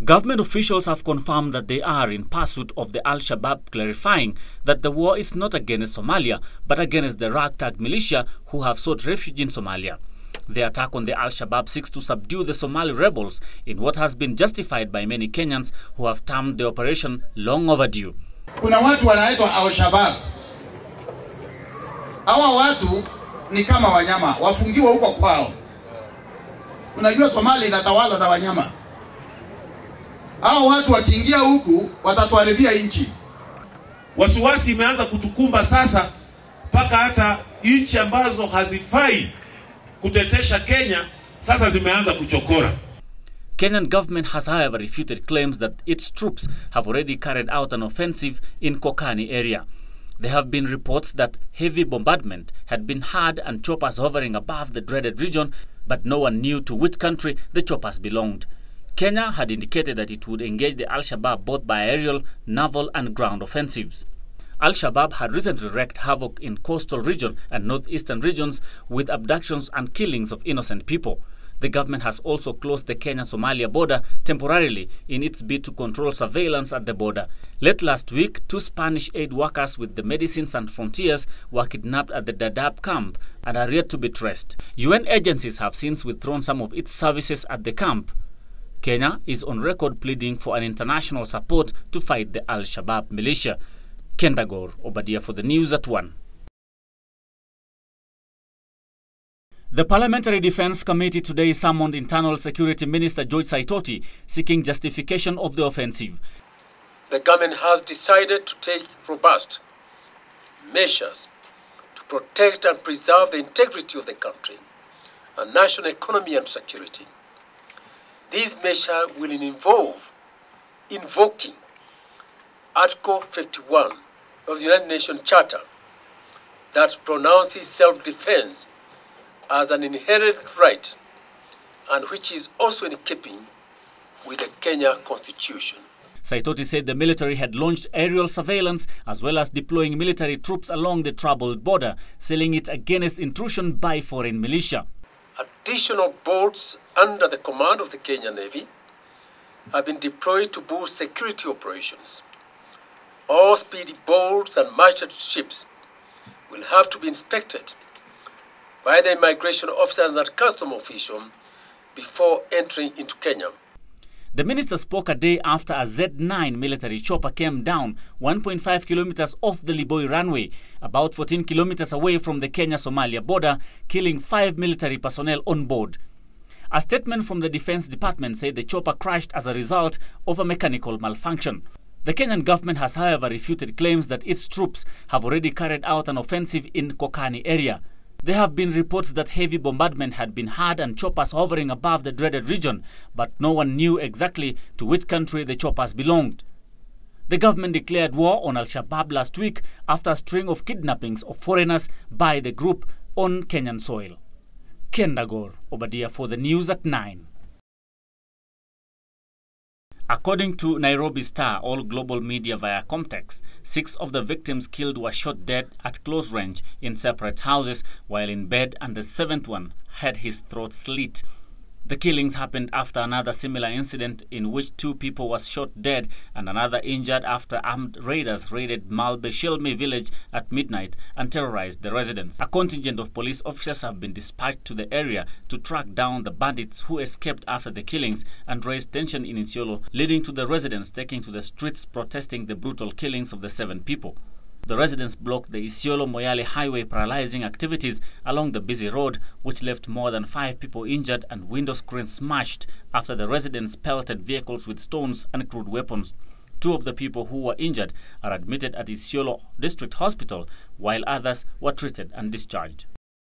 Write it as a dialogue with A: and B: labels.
A: Government officials have confirmed that they are in pursuit of the Al-Shabaab, clarifying that the war is not against Somalia, but against the ragtag militia who have sought refuge in Somalia. The attack on the Al-Shabaab seeks to subdue the Somali rebels in what has been justified by many Kenyans who have termed the operation long overdue.
B: Kuna watu wanaitwa Al-Shabaab. Hawa watu ni kama wanyama, wafungiwa huko kwao. Unajua Somalia inatawala na wanyama. Hao watu wakiingia huku watatuharibia nchi.
C: Wasiwasi imeanza kutukumba sasa mpaka hata nchi ambazo hazifai kutetesha Kenya sasa zimeanza kuchokora.
A: Kenyan government has however refuted claims that its troops have already carried out an offensive in Kokani area. There have been reports that heavy bombardment had been heard and choppers hovering above the dreaded region, but no one knew to which country the choppers belonged. Kenya had indicated that it would engage the Al-Shabaab both by aerial, naval and ground offensives. Al-Shabaab had recently wreaked havoc in coastal region and northeastern regions with abductions and killings of innocent people. The government has also closed the Kenya-Somalia border temporarily in its bid to control surveillance at the border. Late last week, 2 Spanish aid workers with the Medicine Sans Frontiers were kidnapped at the Dadaab camp and are yet to be traced. UN agencies have since withdrawn some of its services at the camp. Kenya is on record pleading for an international support to fight the Al-Shabaab militia. Kendagor Obadia for the News at 1. The Parliamentary Defense Committee today summoned Internal Security Minister George Saitoti, seeking justification of the offensive.
D: The government has decided to take robust measures to protect and preserve the integrity of the country and national economy and security. These measures will involve invoking Article 51 of the United Nations Charter that pronounces self-defense as an inherent right and which is also in keeping with the Kenya Constitution.
A: Saitoti said the military had launched aerial surveillance as well as deploying military troops along the troubled border, sealing it against intrusion by foreign militia.
D: Additional boats under the command of the Kenya Navy have been deployed to boost security operations. All speedy boats and marshaled ships will have to be inspected by the immigration officers and custom officials before entering into Kenya.
A: The minister spoke a day after a Z9 military chopper came down 1.5 kilometers off the Liboi runway, about 14 kilometers away from the Kenya-Somalia border, killing 5 military personnel on board. A statement from the Defense Department said the chopper crashed as a result of a mechanical malfunction. The Kenyan government has however refuted claims that its troops have already carried out an offensive in Kokani area. There have been reports that heavy bombardment had been heard and choppers hovering above the dreaded region, but no one knew exactly to which country the choppers belonged. The government declared war on Al-Shabaab last week after a string of kidnappings of foreigners by the group on Kenyan soil. Kendagor Obadia for the News at 9. According to Nairobi Star, all global media via Comtext, 6 of the victims killed were shot dead at close range in separate houses while in bed, and the 7th one had his throat slit. The killings happened after another similar incident in which 2 people were shot dead and another injured after armed raiders raided Malbe Shilmi village at midnight and terrorized the residents. A contingent of police officers have been dispatched to the area to track down the bandits who escaped after the killings and raised tension in Isiolo, leading to the residents taking to the streets protesting the brutal killings of the 7 people. The residents blocked the Isiolo-Moyale highway, paralyzing activities along the busy road, which left more than 5 people injured and window screens smashed after the residents pelted vehicles with stones and crude weapons. 2 of the people who were injured are admitted at Isiolo District Hospital, while others were treated and discharged.